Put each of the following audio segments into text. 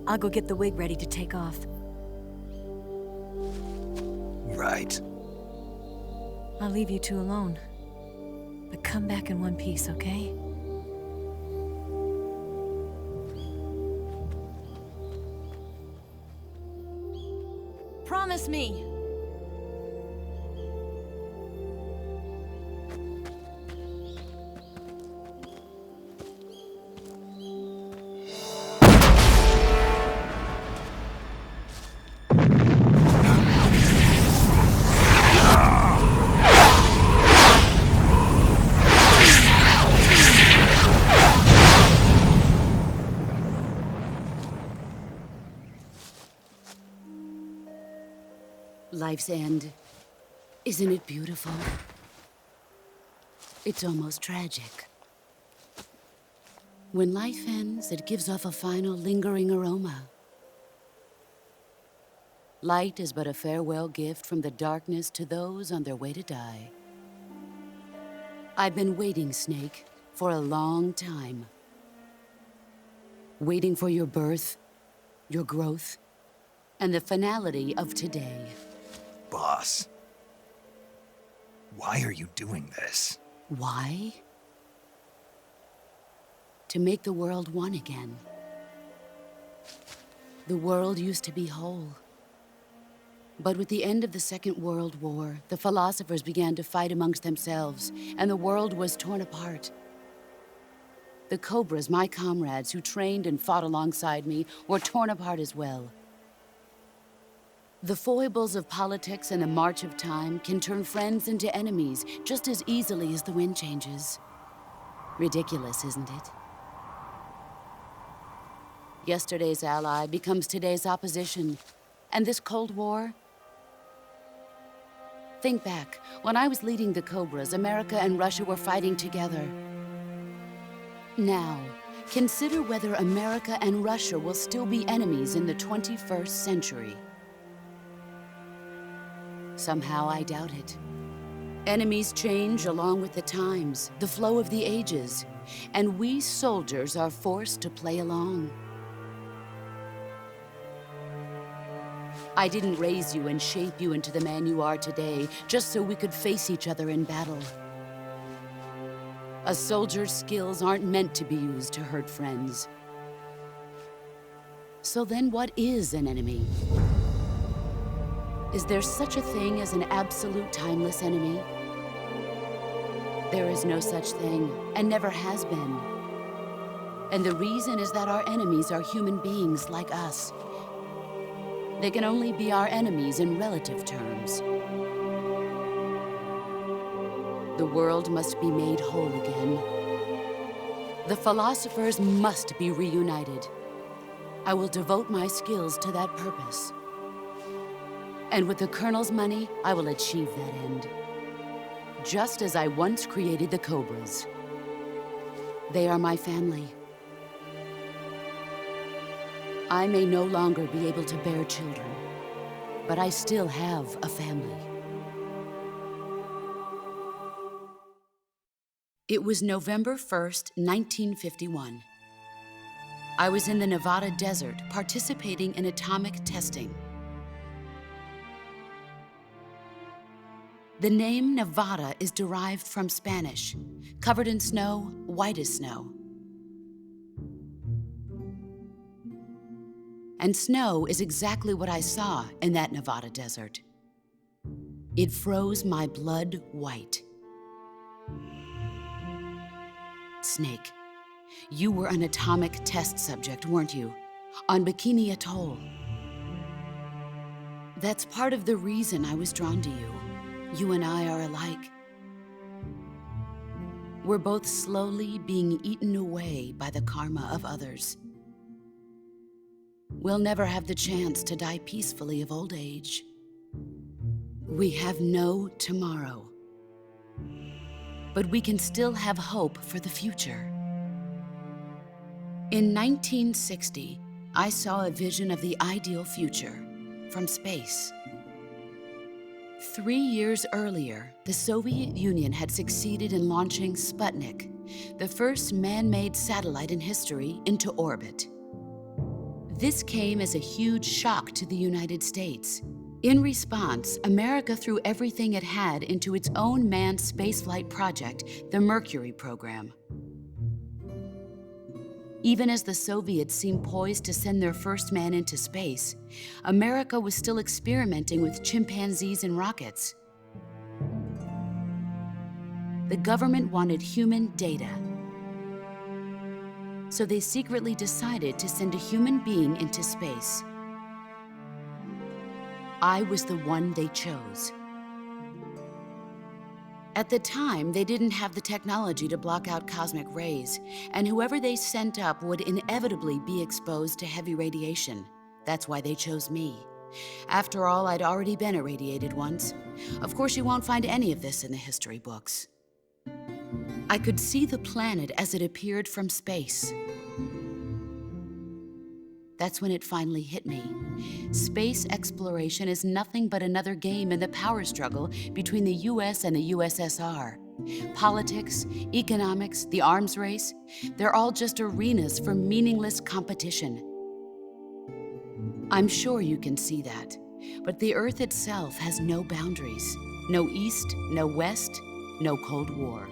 I'll go get the wig ready to take off. Right. I'll leave you two alone. But come back in one piece, okay? Promise me! Life's end. Isn't it beautiful? It's almost tragic. When life ends, it gives off a final lingering aroma. Light is but a farewell gift from the darkness to those on their way to die. I've been waiting, Snake, for a long time. Waiting for your birth, your growth, and the finality of today. Boss. Why are you doing this? Why? To make the world one again. The world used to be whole. But with the end of the Second World War, the philosophers began to fight amongst themselves, and the world was torn apart. The Cobras, my comrades who trained and fought alongside me, were torn apart as well. The foibles of politics and the march of time can turn friends into enemies just as easily as the wind changes. Ridiculous, isn't it? Yesterday's ally becomes today's opposition, and this Cold War? Think back. When I was leading the Cobras, America and Russia were fighting together. Now, consider whether America and Russia will still be enemies in the 21st century. Somehow I doubt it. Enemies change along with the times, the flow of the ages, and we soldiers are forced to play along. I didn't raise you and shape you into the man you are today just so we could face each other in battle. A soldier's skills aren't meant to be used to hurt friends. So then what is an enemy? Is there such a thing as an absolute timeless enemy? There is no such thing, and never has been. And the reason is that our enemies are human beings like us. They can only be our enemies in relative terms. The world must be made whole again. The philosophers must be reunited. I will devote my skills to that purpose. And with the Colonel's money, I will achieve that end. Just as I once created the Cobras. They are my family. I may no longer be able to bear children, but I still have a family. It was November 1st, 1951. I was in the Nevada desert participating in atomic testing. The name Nevada is derived from Spanish, covered in snow, white as snow. And snow is exactly what I saw in that Nevada desert. It froze my blood white. Snake, you were an atomic test subject, weren't you? On Bikini Atoll. That's part of the reason I was drawn to you. You and I are alike. We're both slowly being eaten away by the karma of others. We'll never have the chance to die peacefully of old age. We have no tomorrow. But we can still have hope for the future. In 1960, I saw a vision of the ideal future from space. 3 years earlier, the Soviet Union had succeeded in launching Sputnik, the first man-made satellite in history, into orbit. This came as a huge shock to the United States. In response, America threw everything it had into its own manned spaceflight project, the Mercury program. Even as the Soviets seemed poised to send their first man into space, America was still experimenting with chimpanzees and rockets. The government wanted human data. So they secretly decided to send a human being into space. I was the one they chose. At the time, they didn't have the technology to block out cosmic rays, and whoever they sent up would inevitably be exposed to heavy radiation. That's why they chose me. After all, I'd already been irradiated once. Of course, you won't find any of this in the history books. I could see the planet as it appeared from space. That's when it finally hit me. Space exploration is nothing but another game in the power struggle between the US and the USSR. Politics, economics, the arms race, they're all just arenas for meaningless competition. I'm sure you can see that, but the Earth itself has no boundaries. No East, no West, no Cold War.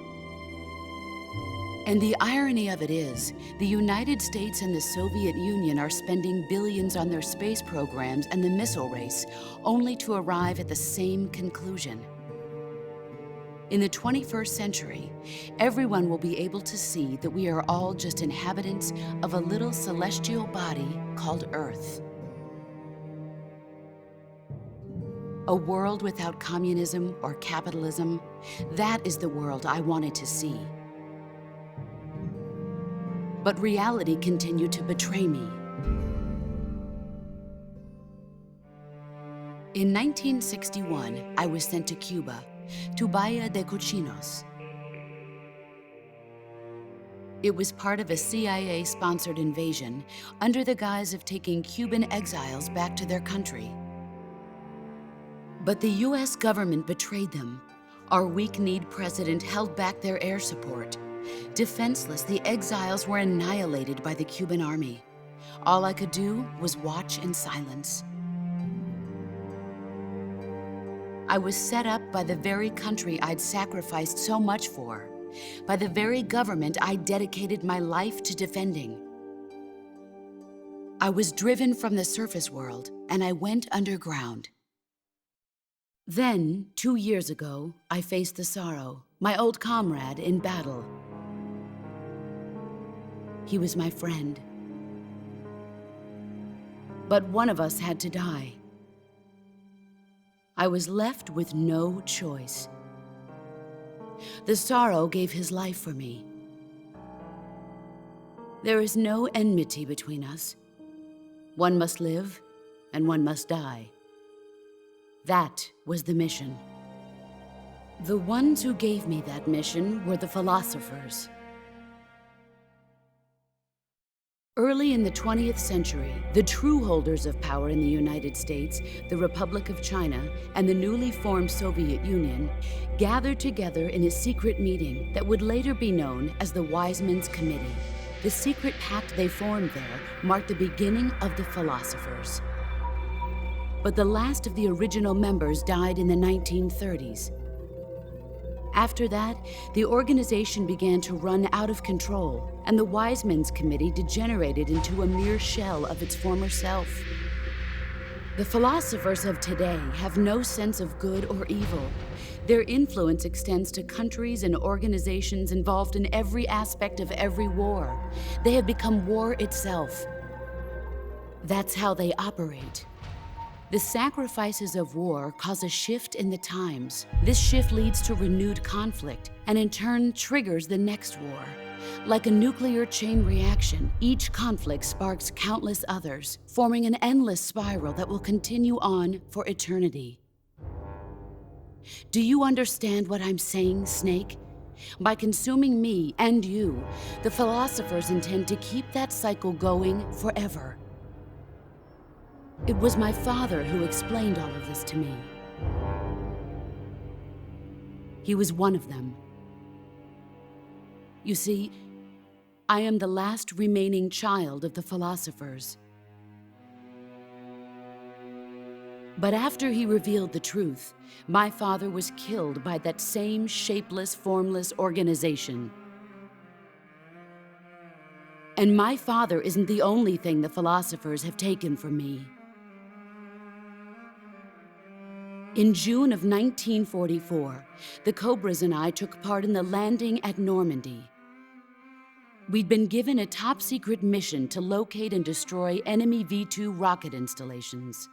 And the irony of it is, the United States and the Soviet Union are spending billions on their space programs and the missile race, only to arrive at the same conclusion. In the 21st century, everyone will be able to see that we are all just inhabitants of a little celestial body called Earth. A world without communism or capitalism, that is the world I wanted to see. But reality continued to betray me. In 1961, I was sent to Cuba, to Bahia de Cochinos. It was part of a CIA-sponsored invasion under the guise of taking Cuban exiles back to their country. But the US government betrayed them. Our weak-kneed president held back their air support. Defenseless, the exiles were annihilated by the Cuban army. All I could do was watch in silence. I was set up by the very country I'd sacrificed so much for, by the very government I dedicated my life to defending. I was driven from the surface world, and I went underground. Then, 2 years ago, I faced the Sorrow, my old comrade in battle. He was my friend. But one of us had to die. I was left with no choice. The Sorrow gave his life for me. There is no enmity between us. One must live, and one must die. That was the mission. The ones who gave me that mission were the philosophers. Early in the 20th century, the true holders of power in the United States, the Republic of China, and the newly formed Soviet Union gathered together in a secret meeting that would later be known as the Wiseman's Committee. The secret pact they formed there marked the beginning of the philosophers. But the last of the original members died in the 1930s. After that, the organization began to run out of control, and the Wiseman's Committee degenerated into a mere shell of its former self. The philosophers of today have no sense of good or evil. Their influence extends to countries and organizations involved in every aspect of every war. They have become war itself. That's how they operate. The sacrifices of war cause a shift in the times. This shift leads to renewed conflict, and in turn triggers the next war. Like a nuclear chain reaction, each conflict sparks countless others, forming an endless spiral that will continue on for eternity. Do you understand what I'm saying, Snake? By consuming me and you, the philosophers intend to keep that cycle going forever. It was my father who explained all of this to me. He was one of them. You see, I am the last remaining child of the philosophers. But after he revealed the truth, my father was killed by that same shapeless, formless organization. And my father isn't the only thing the philosophers have taken from me. In June of 1944, the Cobras and I took part in the landing at Normandy. We'd been given a top-secret mission to locate and destroy enemy V-2 rocket installations.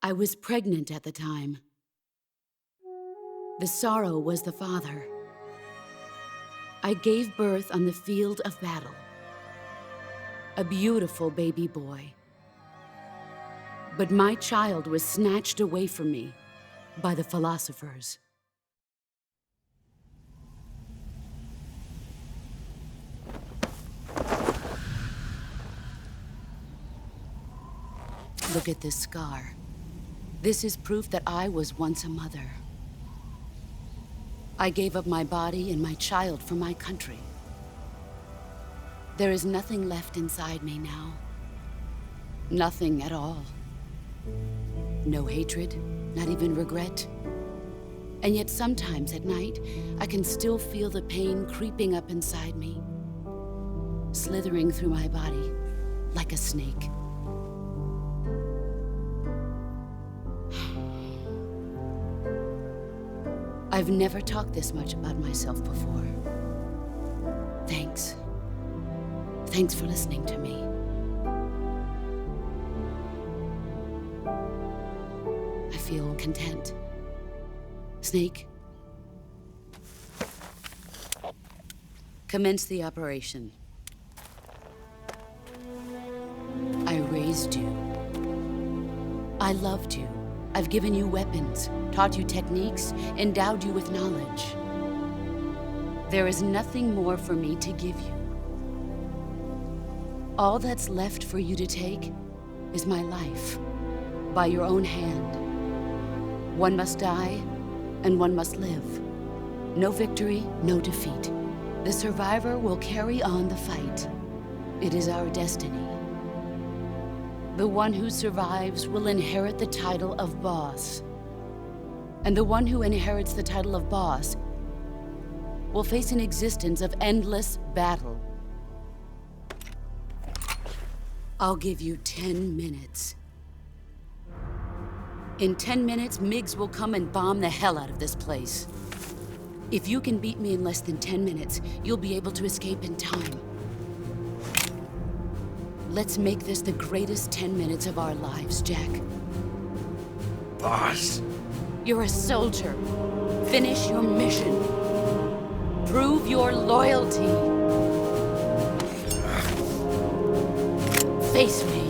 I was pregnant at the time. The sorrow was the father. I gave birth on the field of battle. A beautiful baby boy. But my child was snatched away from me by the philosophers. Look at this scar. This is proof that I was once a mother. I gave up my body and my child for my country. There is nothing left inside me now. Nothing at all. No hatred, not even regret. And yet sometimes at night, I can still feel the pain creeping up inside me, slithering through my body like a snake. I've never talked this much about myself before. Thanks. Thanks for listening to me. I feel content. Snake, commence the operation. I raised you. I loved you. I've given you weapons, taught you techniques, endowed you with knowledge. There is nothing more for me to give you. All that's left for you to take is my life, by your own hand. One must die, and one must live. No victory, no defeat. The survivor will carry on the fight. It is our destiny. The one who survives will inherit the title of boss. And the one who inherits the title of boss will face an existence of endless battle. I'll give you 10 minutes. In 10 minutes, MiGs will come and bomb the hell out of this place. If you can beat me in less than 10 minutes, you'll be able to escape in time. Let's make this the greatest 10 minutes of our lives, Jack. Boss. You're a soldier. Finish your mission. Prove your loyalty. Face me.